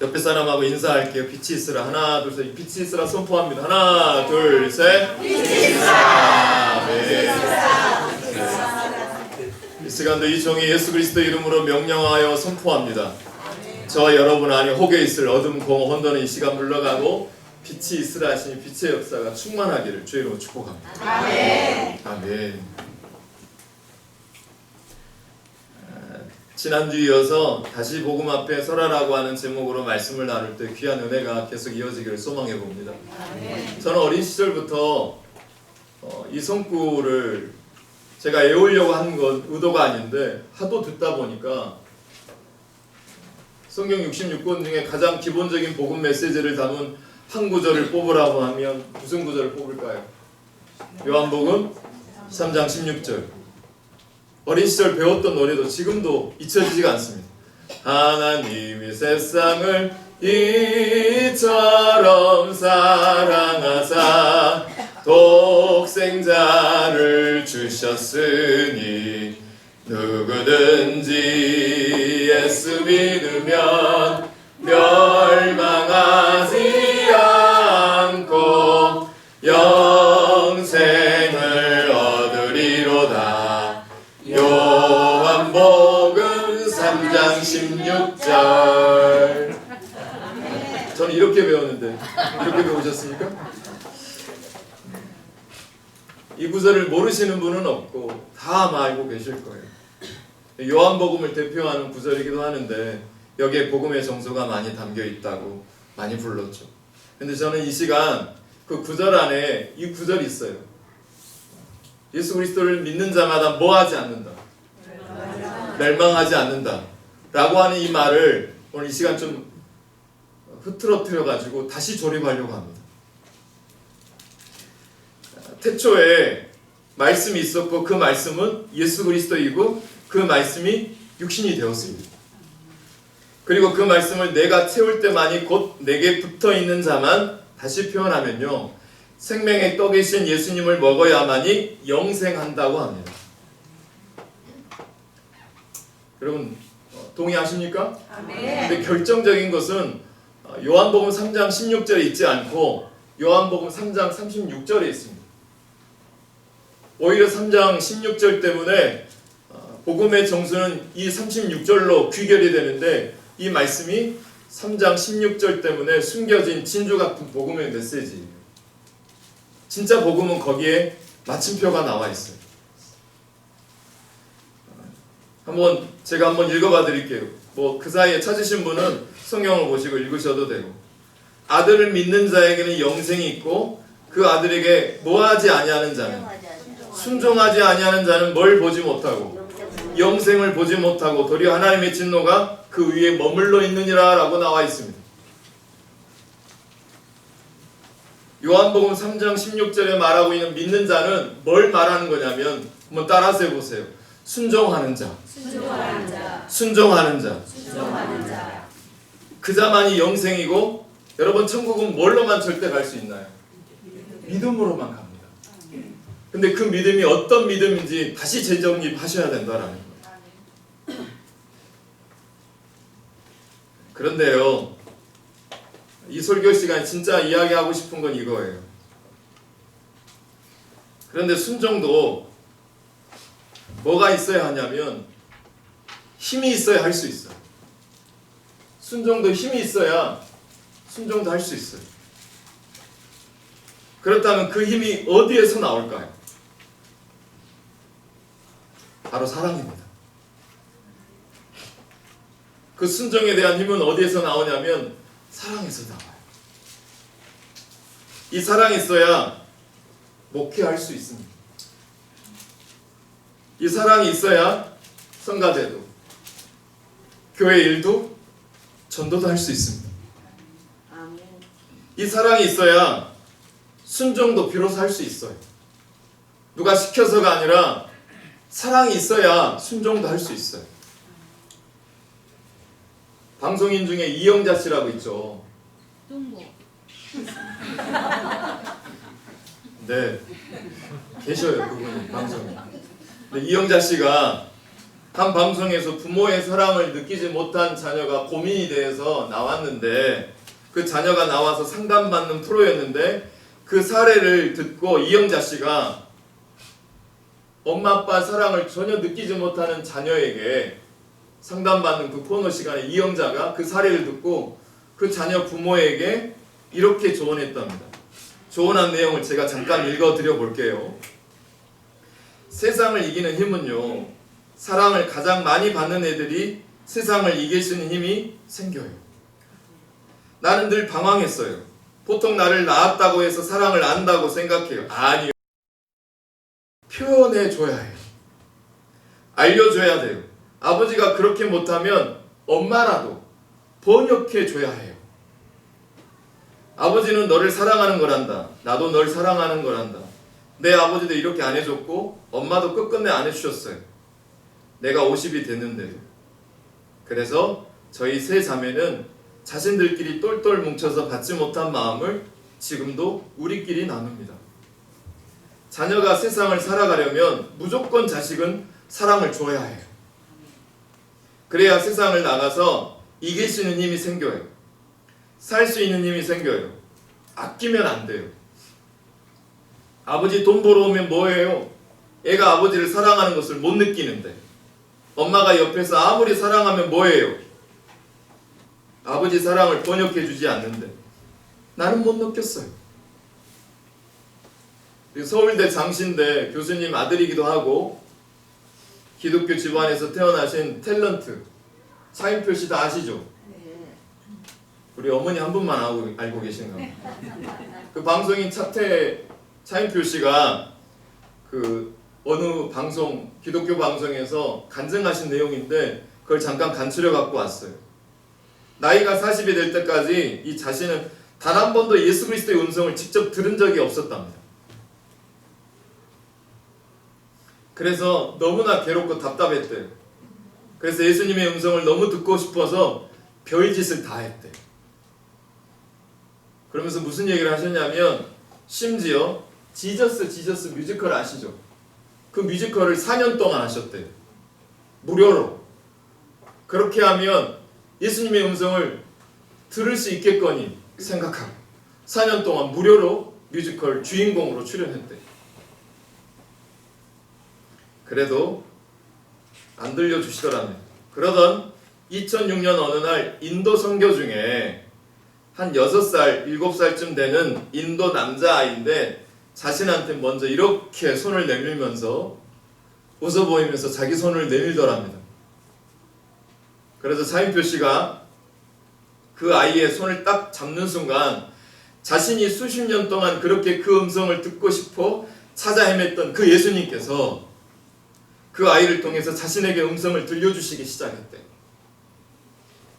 옆에 사람하고 인사할게요. 빛이 있으라. 하나, 둘, 셋. 빛이 있으라 선포합니다. 하나, 둘, 셋. 빛이 있으라. 이 시간도 이 종이 예수 그리스도 이름으로 명령하여 선포합니다. 저와 여러분 안에 혹에 있을 어둠, 공허, 혼돈은 이 시간 물러가고 빛이 있으라 하시니 빛의 역사가 충만하기를 주의 이름으로 축복합니다. 아멘. 아멘. 지난주 이어서 다시 복음 앞에 서라라고 하는 제목으로 말씀을 나눌 때 귀한 은혜가 계속 이어지기를 소망해 봅니다. 저는 어린 시절부터 이 성구를 제가 외우려고 한 건 의도가 아닌데 하도 듣다 보니까 성경 66권 중에 가장 기본적인 복음 메시지를 담은 한 구절을 뽑으라고 하면 무슨 구절을 뽑을까요? 요한복음 3장 16절. 어린 시절 배웠던 노래도 지금도 잊혀지지가 않습니다. 하나님이 세상을 이처럼 사랑하사 독생자를 주셨으니 누구든지 예수 믿으면 멸망하지 않고 영생을 얻으리로다. 요한복음 3장 16절. 저는 이렇게 배웠는데 이렇게 배우셨습니까? 이 구절을 모르시는 분은 없고 다 아마 알고 계실 거예요. 요한복음을 대표하는 구절이기도 하는데 여기에 복음의 정서가 많이 담겨 있다고 많이 불렀죠. 근데 저는 이 시간 그 구절 안에 이 구절이 있어요. 예수 그리스도를 믿는 자마다 뭐 하지 않는다? 멸망하지 않는다 라고 하는 이 말을 오늘 이 시간 좀 흐트러뜨려 가지고 다시 조립하려고 합니다. 태초에 말씀이 있었고 그 말씀은 예수 그리스도이고 그 말씀이 육신이 되었습니다. 그리고 그 말씀을 내가 채울 때만이 곧 내게 붙어있는 자만, 다시 표현하면요, 생명의 떡이신 예수님을 먹어야만이 영생한다고 합니다. 여러분 동의하십니까? 아멘. 근데 결정적인 것은 요한복음 3장 16절에 있지 않고 요한복음 3장 36절에 있습니다. 오히려 3장 16절 때문에 복음의 정수는 이 36절로 귀결이 되는데 이 말씀이 3장 16절 때문에 숨겨진 진주 같은 복음의 메시지예요. 진짜 복음은 거기에 마침표가 나와 있어요. 제가 한번 읽어봐 드릴게요. 그 사이에 찾으신 분은 성경을 보시고 읽으셔도 되고. 아들을 믿는 자에게는 영생이 있고 그 아들에게 뭐하지 아니하는 자는, 순종하지 아니하는 자는 뭘 보지 못하고 영생을 보지 못하고 도리어 하나님의 진노가 그 위에 머물러 있느니라 라고 나와 있습니다. 요한복음 3장 16절에 말하고 있는 믿는 자는 뭘 말하는 거냐면 한번 따라서 해보세요. 순종하는 자. 순종하는 자. 그 자만이 영생이고, 여러분 천국은 뭘로만 절대 갈 수 있나요? 믿음으로만 갑니다. 근데 그 믿음이 어떤 믿음인지 다시 재정립하셔야 된다라는 거예요. 그런데요, 이 설교 시간에 진짜 이야기하고 싶은 건 이거예요. 그런데 순종도 뭐가 있어야 하냐면 힘이 있어야 할 수 있어요. 순종도 힘이 있어야 순종도 할 수 있어요. 그렇다면 그 힘이 어디에서 나올까요? 바로 사랑입니다. 그 순종에 대한 힘은 어디에서 나오냐면 사랑에서 나와요. 이 사랑이 있어야 목회할 수 있습니다. 이 사랑이 있어야 성가대도, 교회 일도, 전도도 할 수 있습니다. 이 사랑이 있어야 순종도 비로소 할 수 있어요. 누가 시켜서가 아니라 사랑이 있어야 순종도 할 수 있어요. 방송인 중에 이영자 씨라고 있죠. 네, 계셔요 그분이 방송에. 근데 이영자 씨가 한 방송에서 부모의 사랑을 느끼지 못한 자녀가 고민이 돼서 나왔는데, 그 자녀가 나와서 상담받는 프로였는데, 그 사례를 듣고 이영자 씨가 엄마 아빠 사랑을 전혀 느끼지 못하는 자녀에게 상담받는 그 코너 시간에 이영자가 그 사례를 듣고 그 자녀 부모에게 이렇게 조언했답니다. 조언한 내용을 제가 잠깐 읽어드려 볼게요. 세상을 이기는 힘은요, 사랑을 가장 많이 받는 애들이 세상을 이길 수 있는 힘이 생겨요. 나는 늘 방황했어요. 보통 나를 낳았다고 해서 사랑을 안다고 생각해요. 아니요. 표현해줘야 해요. 알려줘야 돼요. 아버지가 그렇게 못하면 엄마라도 번역해줘야 해요. 아버지는 너를 사랑하는 거란다. 나도 널 사랑하는 거란다. 내 아버지도 이렇게 안 해줬고 엄마도 끝끝내 안 해주셨어요. 내가 50이 됐는데도. 그래서 저희 세 자매는 자신들끼리 똘똘 뭉쳐서 받지 못한 마음을 지금도 우리끼리 나눕니다. 자녀가 세상을 살아가려면 무조건 자식은 사랑을 줘야 해요. 그래야 세상을 나가서 이길 수 있는 힘이 생겨요. 살 수 있는 힘이 생겨요. 아끼면 안 돼요. 아버지 돈 벌어오면 뭐예요? 애가 아버지를 사랑하는 것을 못 느끼는데, 엄마가 옆에서 아무리 사랑하면 뭐예요? 아버지 사랑을 번역해주지 않는데 나는 못 느꼈어요. 서울대 장신대 교수님 아들이기도 하고 기독교 집안에서 태어나신 탤런트 차인표 씨 다 아시죠? 우리 어머니 한 분만 알고 계신가? 그 방송인 차인표 씨가 그 어느 방송, 기독교 방송에서 간증하신 내용인데 그걸 잠깐 간추려 갖고 왔어요. 나이가 40이 될 때까지 이 자신은 단 한 번도 예수 그리스도의 음성을 직접 들은 적이 없었답니다. 그래서 너무나 괴롭고 답답했대요. 그래서 예수님의 음성을 너무 듣고 싶어서 별짓을 다 했대요. 그러면서 무슨 얘기를 하셨냐면, 심지어 지저스 뮤지컬 아시죠? 그 뮤지컬을 4년 동안 하셨대요. 무료로. 그렇게 하면 예수님의 음성을 들을 수 있겠거니 생각하고 4년 동안 무료로 뮤지컬 주인공으로 출연했대요. 그래도 안 들려주시더라면. 그러던 2006년 어느 날 인도 선교 중에 한 6살, 7살쯤 되는 인도 남자아이인데 자신한테 먼저 이렇게 손을 내밀면서 웃어 보이면서 자기 손을 내밀더랍니다. 그래서 차인표 씨가 그 아이의 손을 딱 잡는 순간 자신이 수십 년 동안 그렇게 그 음성을 듣고 싶어 찾아 헤맸던 그 예수님께서 그 아이를 통해서 자신에게 음성을 들려주시기 시작했대.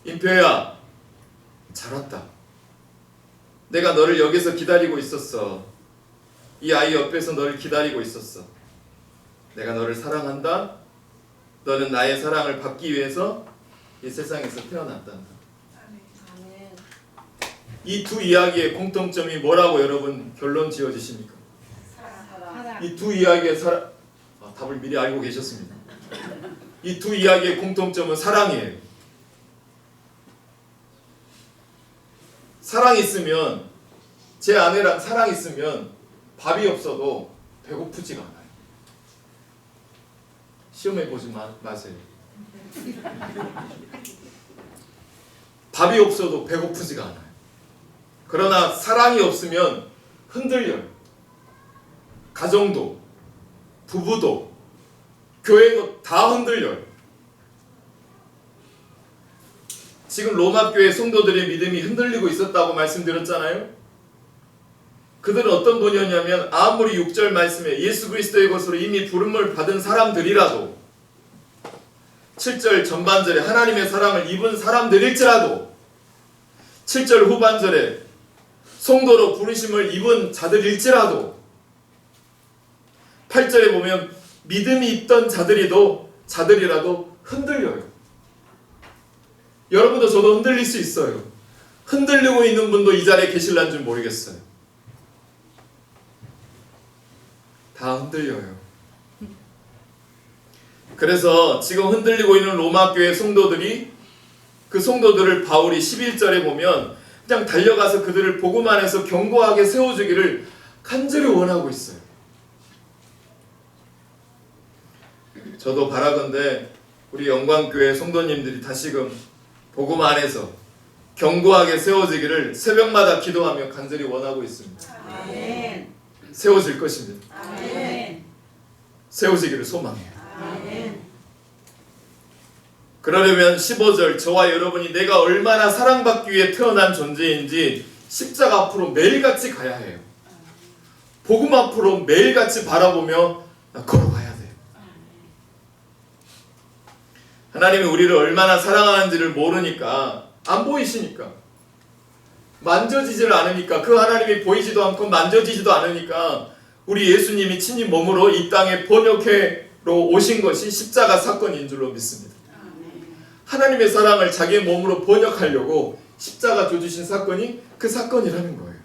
인표야, 잘 왔다. 내가 너를 여기서 기다리고 있었어. 이 아이 옆에서 너를 기다리고 있었어. 내가 너를 사랑한다. 너는 나의 사랑을 받기 위해서 이 세상에서 태어났단다. 이 두 이야기의 공통점이 뭐라고 여러분 결론 지어지십니까? 이 두 이야기의 답을 미리 알고 계셨습니다. 이 두 이야기의 공통점은 사랑이에요. 사랑 있으면, 제 아내랑 사랑 있으면 밥이 없어도 배고프지가 않아요. 시험해보지 마세요. 밥이 없어도 배고프지가 않아요. 그러나 사랑이 없으면 흔들려요. 가정도, 부부도, 교회도 다 흔들려요. 지금 로마교회 성도들의 믿음이 흔들리고 있었다고 말씀드렸잖아요. 그들은 어떤 분이었냐면 아무리 6절 말씀에 예수 그리스도의 것으로 이미 부름을 받은 사람들이라도 7절 전반절에 하나님의 사랑을 입은 사람들일지라도 7절 후반절에 성도로 부르심을 입은 자들일지라도 8절에 보면 믿음이 있던 자들이라도 흔들려요. 여러분도 저도 흔들릴 수 있어요. 흔들리고 있는 분도 이 자리에 계실란 줄 모르겠어요. 다 흔들려요. 그래서 지금 흔들리고 있는 로마 교회 성도들이 그 성도들을 바울이 11절에 보면 그냥 달려가서 그들을 복음 안에서 견고하게 세워주기를 간절히 원하고 있어요. 저도 바라건대 우리 영광교회 성도님들이 다시금 복음 안에서 견고하게 세워지기를 새벽마다 기도하며 간절히 원하고 있습니다. 아멘. 세워질 것입니다. 아멘. 세워지기를 소망해요. 아멘. 그러려면 15절 저와 여러분이 내가 얼마나 사랑받기 위해 태어난 존재인지 십자가 앞으로 매일같이 가야 해요. 복음 앞으로 매일같이 바라보며 걸어가야 돼요. 하나님이 우리를 얼마나 사랑하는지를 모르니까, 안 보이시니까, 만져지지를 않으니까, 그 하나님이 보이지도 않고 만져지지도 않으니까 우리 예수님이 친히 몸으로 이 땅에 번역회로 오신 것이 십자가 사건인 줄로 믿습니다. 하나님의 사랑을 자기의 몸으로 번역하려고 십자가 줘주신 사건이 그 사건이라는 거예요.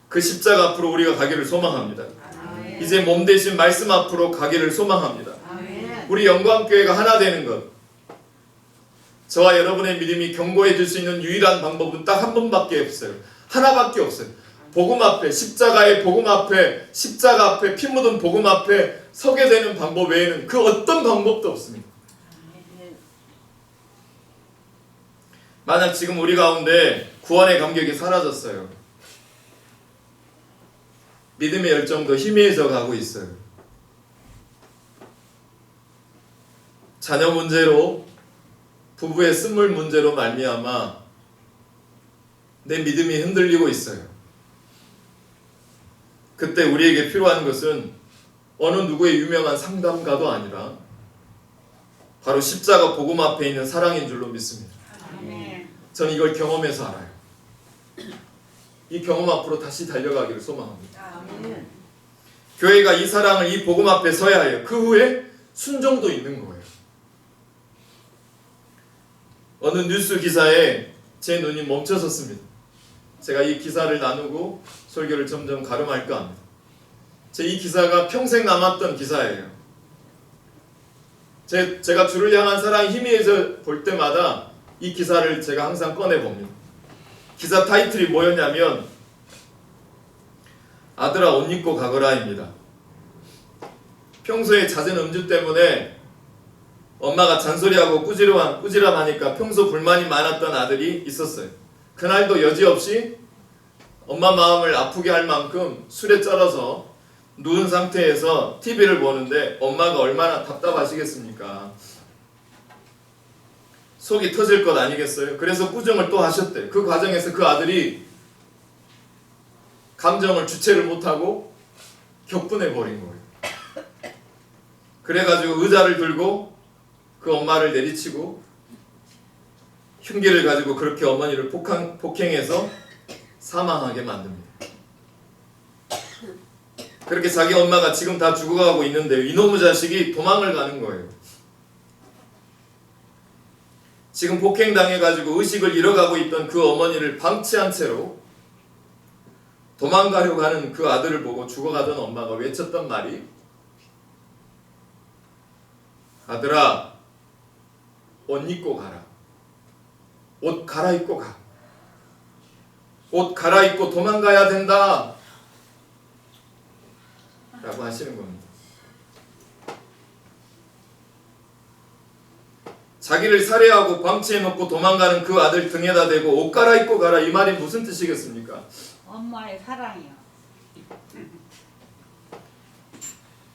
그 십자가 앞으로 우리가 가기를 소망합니다. 아멘. 이제 몸 대신 말씀 앞으로 가기를 소망합니다. 아멘. 우리 영광교회가 하나 되는 것, 저와 여러분의 믿음이 견고해질 수 있는 유일한 방법은 딱 한 번밖에 없어요. 하나밖에 없어요. 복음 앞에, 십자가의 복음 앞에, 십자가 앞에, 피 묻은 복음 앞에 서게 되는 방법 외에는 그 어떤 방법도 없습니다. 만약 지금 우리 가운데 구원의 감격이 사라졌어요. 믿음의 열정도 희미해져 가고 있어요. 자녀 문제로, 부부의 쓴물 문제로 말미암아 내 믿음이 흔들리고 있어요. 그때 우리에게 필요한 것은 어느 누구의 유명한 상담가도 아니라 바로 십자가 복음 앞에 있는 사랑인 줄로 믿습니다. 아멘. 저는 이걸 경험해서 알아요. 이 경험 앞으로 다시 달려가기를 소망합니다. 아멘. 교회가 이 사랑을, 이 복음 앞에 서야 해요. 그 후에 순종도 있는 거예요. 어느 뉴스 기사에 제 눈이 멈춰섰습니다. 제가 이 기사를 나누고 설교를 점점 가름할까 합니다. 이 기사가 평생 남았던 기사예요. 제가 주를 향한 사랑이 희미해져 볼 때마다 이 기사를 제가 항상 꺼내봅니다. 기사 타이틀이 뭐였냐면 아들아 옷 입고 가거라입니다. 평소에 잦은 음주 때문에 엄마가 잔소리하고 꾸지람하니까 평소 불만이 많았던 아들이 있었어요. 그날도 여지없이 엄마 마음을 아프게 할 만큼 술에 쩔어서 누운 상태에서 TV를 보는데 엄마가 얼마나 답답하시겠습니까? 속이 터질 것 아니겠어요? 그래서 꾸중을 또 하셨대요. 그 과정에서 그 아들이 감정을 주체를 못하고 격분해 버린 거예요. 그래가지고 의자를 들고 그 엄마를 내리치고 흉기를 가지고 그렇게 어머니를 폭행해서 사망하게 만듭니다. 그렇게 자기 엄마가 지금 다 죽어가고 있는데 이놈의 자식이 도망을 가는 거예요. 지금 폭행당해가지고 의식을 잃어가고 있던 그 어머니를 방치한 채로 도망가려고 하는 그 아들을 보고 죽어가던 엄마가 외쳤던 말이 아들아 옷 입고 가라. 옷 갈아입고 가. 옷 갈아입고 도망가야 된다. 라고 하시는 겁니다. 자기를 살해하고 방치해놓고 도망가는 그 아들 등에다 대고 옷 갈아입고 가라. 이 말이 무슨 뜻이겠습니까? 엄마의 사랑이요.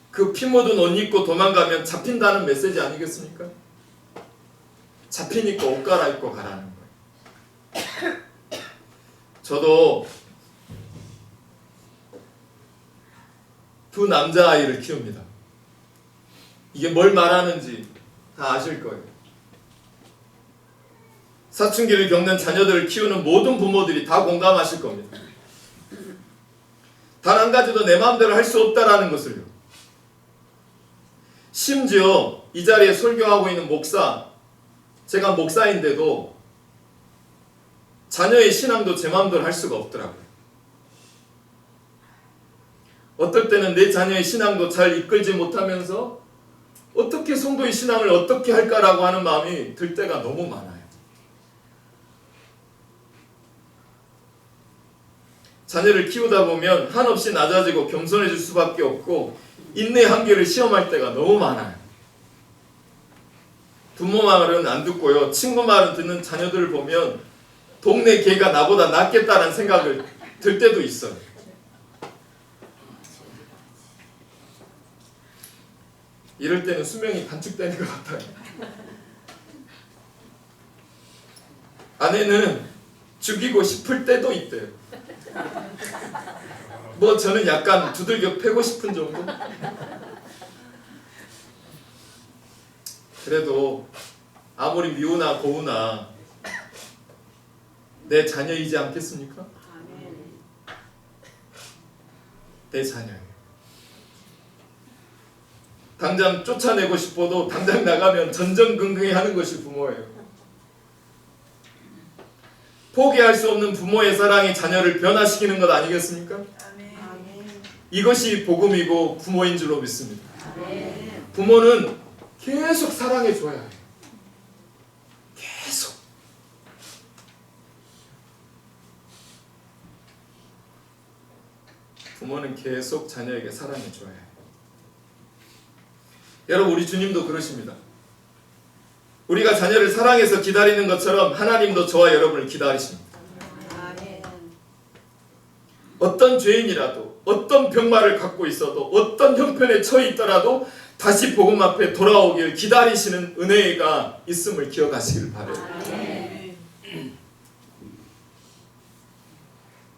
그 피 묻은 옷 입고 도망가면 잡힌다는 메시지 아니겠습니까? 잡히니까 옷 갈아입고 가라는 거예요. 저도 두 남자아이를 키웁니다. 이게 뭘 말하는지 다 아실 거예요. 사춘기를 겪는 자녀들을 키우는 모든 부모들이 다 공감하실 겁니다. 단 한 가지도 내 마음대로 할 수 없다라는 것을요. 심지어 이 자리에 설교하고 있는 목사, 제가 목사인데도 자녀의 신앙도 제 마음대로 할 수가 없더라고요. 어떨 때는 내 자녀의 신앙도 잘 이끌지 못하면서 어떻게 성도의 신앙을 어떻게 할까라고 하는 마음이 들 때가 너무 많아요. 자녀를 키우다 보면 한없이 낮아지고 겸손해질 수밖에 없고 인내 한계를 시험할 때가 너무 많아요. 부모 말은 안 듣고요. 친구 말은 듣는 자녀들을 보면 동네 개가 나보다 낫겠다는 생각을 들 때도 있어요. 이럴 때는 수명이 단축되는 것 같아요. 아내는 죽이고 싶을 때도 있대요. 뭐 저는 약간 두들겨 패고 싶은 정도? 그래도 아무리 미우나 고우나 내 자녀이지 않겠습니까? 내 자녀예요. 당장 쫓아내고 싶어도 당장 나가면 전전긍긍히 하는 것이 부모예요. 포기할 수 없는 부모의 사랑이 자녀를 변화시키는 것 아니겠습니까? 이것이 복음이고 부모인 줄로 믿습니다. 부모는 계속 사랑해 줘야 해요. 계속. 부모는 계속 자녀에게 사랑해 줘야 해요. 여러분, 우리 주님도 그러십니다. 우리가 자녀를 사랑해서 기다리는 것처럼 하나님도 저와 여러분을 기다리십니다. 어떤 죄인이라도, 어떤 병마를 갖고 있어도, 어떤 형편에 처해 있더라도 다시 복음 앞에 돌아오길 기다리시는 은혜가 있음을 기억하시길 바라요.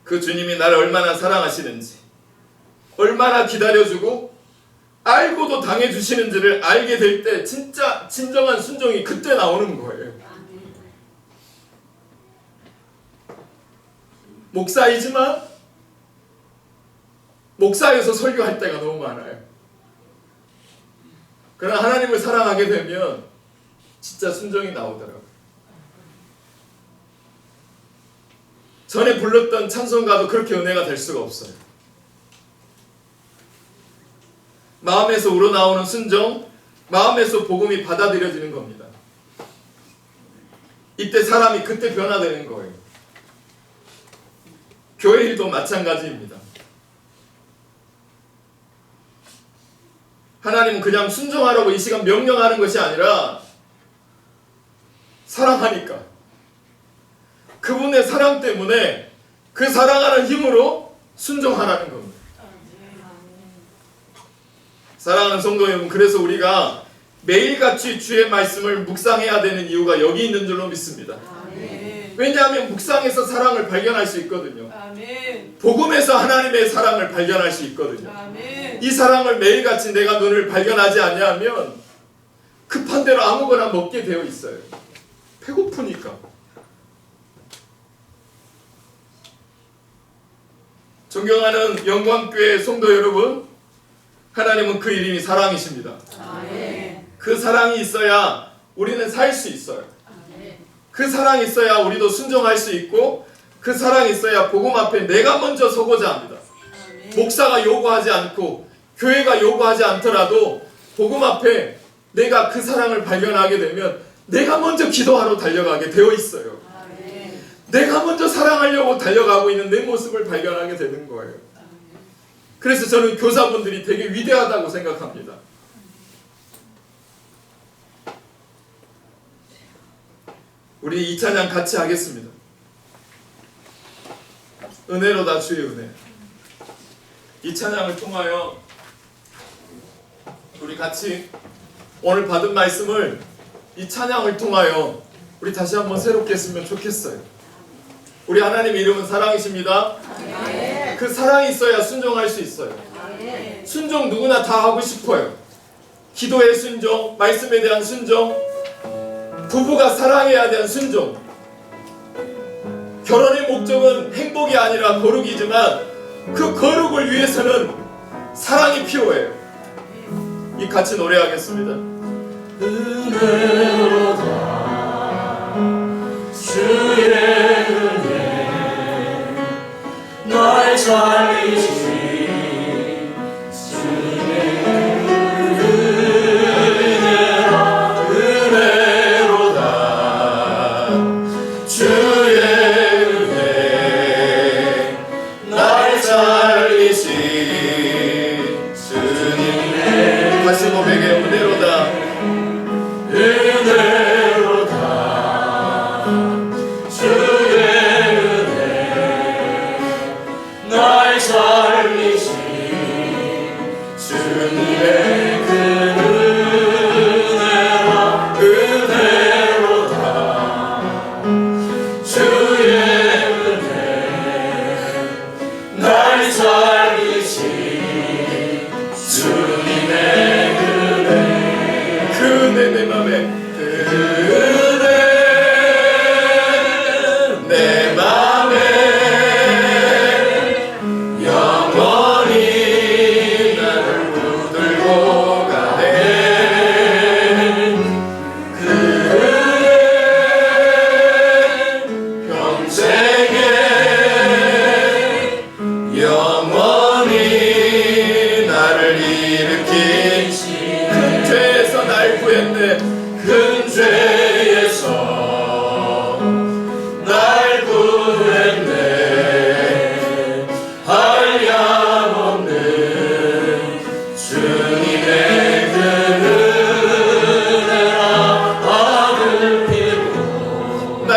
그 주님이 나를 얼마나 사랑하시는지, 얼마나 기다려주고 알고도 당해주시는지를 알게 될 때 진짜 진정한 순종이 그때 나오는 거예요. 목사이지만 목사여서 설교할 때가 너무 많아요. 그러나 하나님을 사랑하게 되면 진짜 순종이 나오더라고요. 전에 불렀던 찬송가도 그렇게 은혜가 될 수가 없어요. 마음에서 우러나오는 순종, 마음에서 복음이 받아들여지는 겁니다. 이때 사람이 그때 변화되는 거예요. 교회 일도 마찬가지입니다. 하나님은 그냥 순종하라고 이 시간 명령하는 것이 아니라 사랑하니까 그분의 사랑 때문에 그 사랑하는 힘으로 순종하라는 겁니다. 사랑하는 성도 여러분, 그래서 우리가 매일같이 주의 말씀을 묵상해야 되는 이유가 여기 있는 줄로 믿습니다. 왜냐하면 묵상에서 사랑을 발견할 수 있거든요. 복음에서 하나님의 사랑을 발견할 수 있거든요. 이 사랑을 매일같이 내가 눈을 발견하지 않냐면 급한 대로 아무거나 먹게 되어 있어요. 배고프니까. 존경하는 영광교회 성도 여러분, 하나님은 그 이름이 사랑이십니다. 그 사랑이 있어야 우리는 살 수 있어요. 그 사랑이 있어야 우리도 순종할 수 있고, 그 사랑이 있어야 복음 앞에 내가 먼저 서고자 합니다. 목사가 요구하지 않고 교회가 요구하지 않더라도 복음 앞에 내가 그 사랑을 발견하게 되면 내가 먼저 기도하러 달려가게 되어 있어요. 내가 먼저 사랑하려고 달려가고 있는 내 모습을 발견하게 되는 거예요. 그래서 저는 교사분들이 되게 위대하다고 생각합니다. 우리 이 찬양 같이 하겠습니다. 은혜로다 주의 은혜. 이 찬양을 통하여 우리 같이 오늘 받은 말씀을 이 찬양을 통하여 우리 다시 한번 새롭게 했으면 좋겠어요. 우리 하나님의 이름은 사랑이십니다. 그 사랑이 있어야 순종할 수 있어요. 순종 누구나 다 하고 싶어요. 기도의 순종, 말씀에 대한 순종, 부부가 사랑해야 대한 순종. 결혼의 목적은 행복이 아니라 거룩이지만 그 거룩을 위해서는 사랑이 필요해요. 이 같이 노래하겠습니다. 은혜로다 주의 은혜 날 살리시니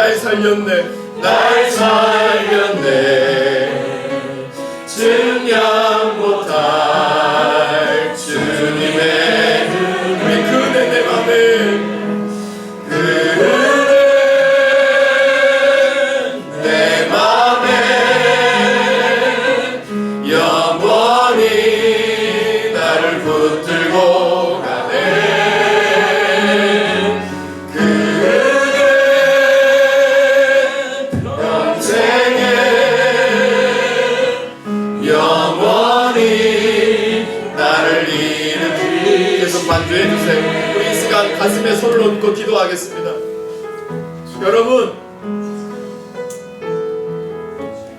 날 살렸네 날 살렸네 증량 못할 주님의 우리 그 은혜 내 맘에 그 은혜 내 맘에 영원히 나를 붙들고 가네 그 은혜 평생에 영원히 나를 일으키 계속 반주해 주세요. 우리 이 시간 가슴에 손을 얹고 기도하겠습니다. 여러분,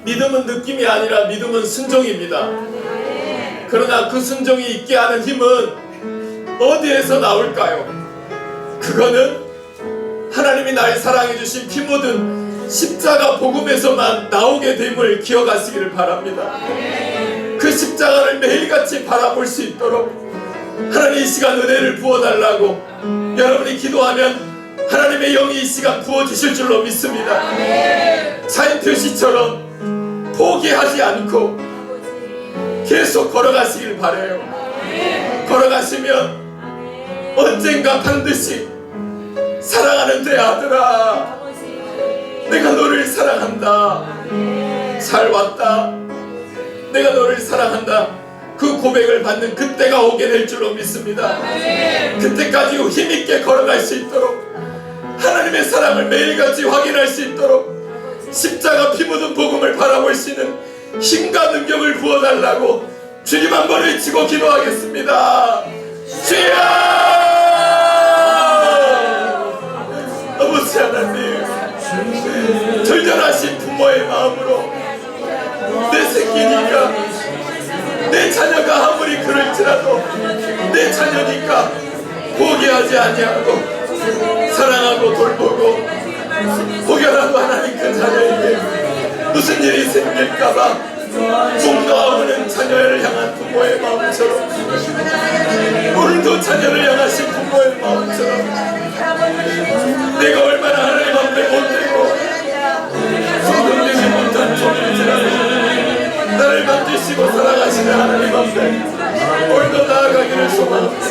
믿음은 느낌이 아니라 믿음은 순종입니다. 그러나 그 순종이 있게 하는 힘은 어디에서 나올까요? 그거는 하나님이 날 사랑해 주신 피 묻은 십자가 복음에서만 나오게 됨을 기억하시기를 바랍니다. 그 십자가를 매일같이 바라볼 수 있도록 하나님 이 시간 은혜를 부어달라고 여러분이 기도하면 하나님의 영이 이 시간 부어주실 줄로 믿습니다. 차인 표시처럼 포기하지 않고 계속 걸어가시길 바라요. 걸어가시면 언젠가 반드시 사랑하는 내 아들아 내가 너를 사랑한다 잘 왔다 내가 너를 사랑한다 그 고백을 받는 그때가 오게 될 줄로 믿습니다. 그때까지 힘있게 걸어갈 수 있도록 하나님의 사랑을 매일같이 확인할 수 있도록 십자가 피 묻은 복음을 바라볼 수 있는 힘과 능력을 부어달라고 주님 한 번 외치고 기도하겠습니다. 주여! 아버지 하나님, 절절하신 부모의 마음으로 내 새끼니까 내 자녀가 아무리 그럴지라도 내 자녀니까 포기하지 아니하고 사랑하고 돌보고 혹여라도 하나님 그 자녀에게 무슨 일이 생길까봐 목 놓아오는 자녀를 향한 부모의 마음처럼 오늘도 자녀를 향하신 부모의 마음처럼 내가 얼마나 하나님 앞에 못되고 성공되지 못한 종일지라도 나를 만드시고 사랑하시는 하나님 앞에 오늘도 나아가기를 소망합니다.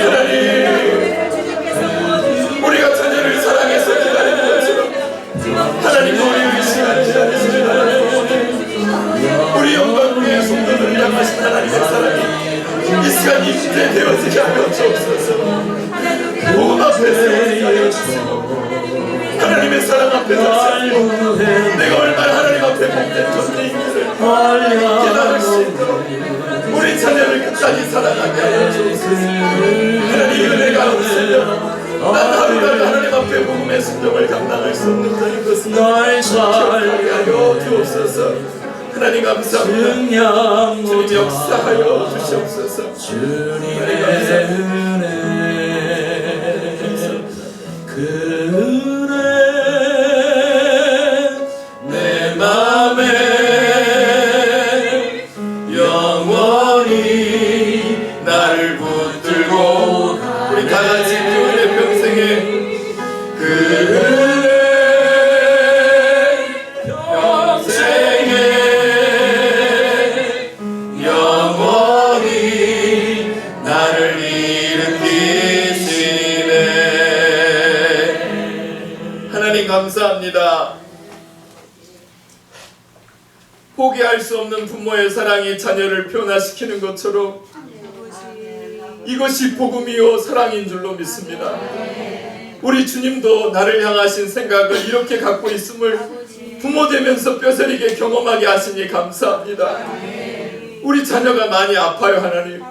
하나님, 우리가 자녀를 사랑해서 기다리는 것처럼 하나님도 우리를 이 시간 기다리십니다. 우리 영광 우리의 성도들을 향하신 하나님의 사랑이 이 시간 이제 되어지게 하여 주옵소서. 복음 앞에 세우게 하여 주시고 하나님의 사랑 앞에 서시고 내가 얼마나 하나님 앞에 복된 존재인지를 깨달을 수 있도록 우리 자녀를 끝까지 사랑하게 하여 주옵소서. 하나님의 은혜가 없으면 난 하루라도 하나님 앞에 복음의 순종을 감당할 수 없는 자인 것을 기억하게 하여 주옵소서. 하나님 감사합니다. 주님 역사하여 주시옵소서. 주님의 은혜 그 은혜 내 맘에 영원히 나를 붙들고 우리 다같이 그 은혜 평생에 그 은혜 평생에 영원히 나를 일으키시네. 하나님 감사합니다. 포기할 수 없는 부모의 사랑이 자녀를 변화시키는 것처럼 이것이 복음이요 사랑인 줄로 믿습니다. 우리 주님도 나를 향하신 생각을 이렇게 갖고 있음을 부모 되면서 뼈저리게 경험하게 하시니 감사합니다. 우리 자녀가 많이 아파요. 하나님,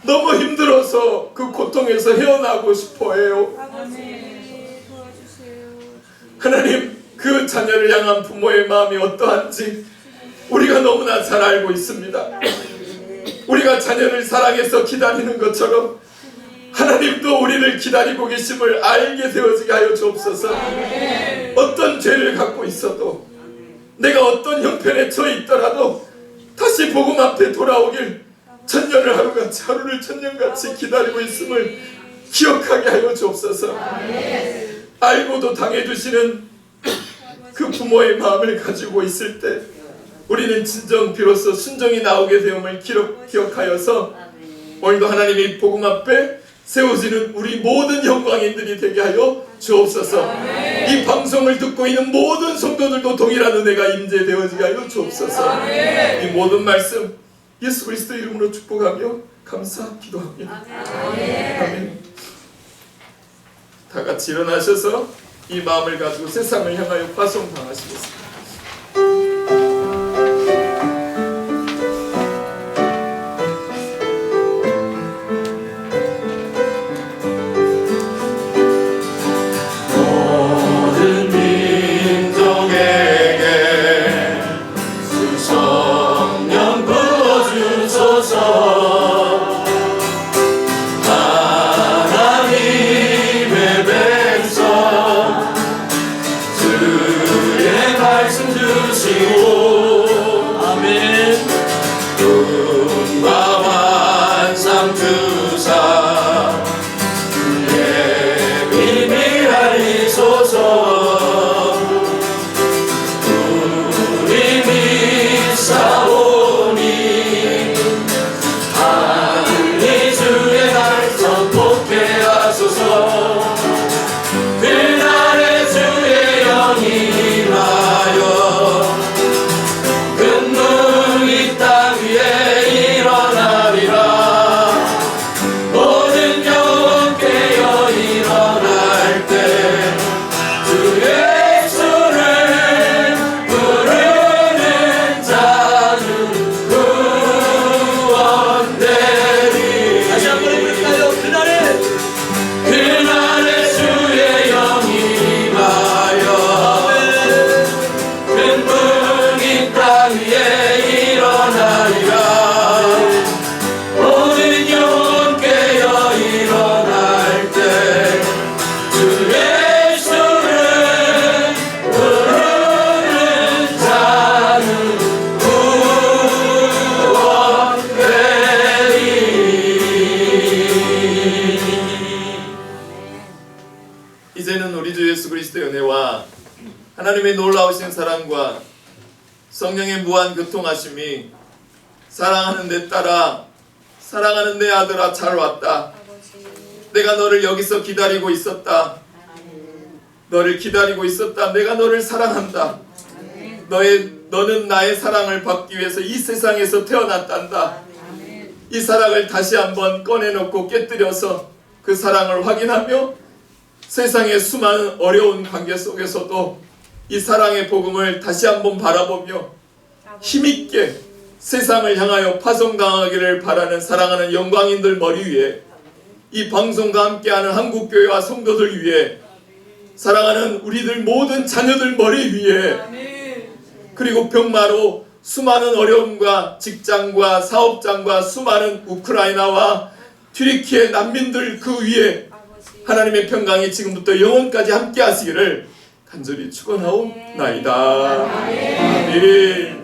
너무 힘들어서 그 고통에서 헤어나고 싶어해요. 하나님, 그 자녀를 향한 부모의 마음이 어떠한지 우리가 너무나 잘 알고 있습니다. 우리가 자녀를 사랑해서 기다리는 것처럼 하나님도 우리를 기다리고 계심을 알게 되어지게 하여 주옵소서. 어떤 죄를 갖고 있어도 내가 어떤 형편에 처해 있더라도 다시 복음 앞에 돌아오길 천년을 하루같이 하루를 천년같이 기다리고 있음을 기억하게 하여 주옵소서. 알고도 당해주시는 그 부모의 마음을 가지고 있을 때 우리는 진정 비로소 순종이 나오게 되음을 기억하여서 오늘도 하나님의 복음 앞에 세워지는 우리 모든 영광인들이 되게 하여 주옵소서. 이 방송을 듣고 있는 모든 성도들도 동일한 은혜가 임재되어지게 하여 주옵소서. 이 모든 말씀 예수 그리스도 이름으로 축복하며 감사 기도합니다. 아멘. 다 같이 일어나셔서 이 마음을 가지고 세상을 향하여 파송당하시겠습니다. 모든 민족에게 성령 부어주소서. 하나님의 백성 주의 말씀 주시고 아멘. 눈과 환상 주사 하리소서. 우리 믿사오니 하늘이 주의 날 선포케 하소서. 그날에 주의 영이 임하여 근무이 땅 위에 일어나리라. 모든 영혼 깨어 일어날 때 주의 수를 부르는 자는 구원되리. 다시 한번 해볼까요? 그날에 주의 영이 임하여 근무이 땅 위에 일어나리라. 모든 영혼 깨어 일어날 때 주의 수를 부르는 자는 구원되리. 이제는 우리 주 예수 그리스도의 은혜와 하나님의 놀라우신 사랑과 성령의 무한 교통하심이 사랑하는 내 딸아, 사랑하는 내 아들아, 잘 왔다. 내가 너를 여기서 기다리고 있었다. 너를 기다리고 있었다. 내가 너를 사랑한다. 너는 나의 사랑을 받기 위해서 이 세상에서 태어났단다. 이 사랑을 다시 한번 꺼내놓고 깨뜨려서 그 사랑을 확인하며 세상의 수많은 어려운 관계 속에서도 이 사랑의 복음을 다시 한번 바라보며 힘있게 세상을 향하여 파송당하기를 바라는 사랑하는 영광인들 머리 위에, 이 방송과 함께하는 한국교회와 성도들 위에, 사랑하는 우리들 모든 자녀들 머리 위에, 그리고 병마로 수많은 어려움과 직장과 사업장과 수많은 우크라이나와 튀르키예 난민들 그 위에 하나님의 평강이 지금부터 영원까지 함께 하시기를 간절히 축원하옵나이다. 아멘.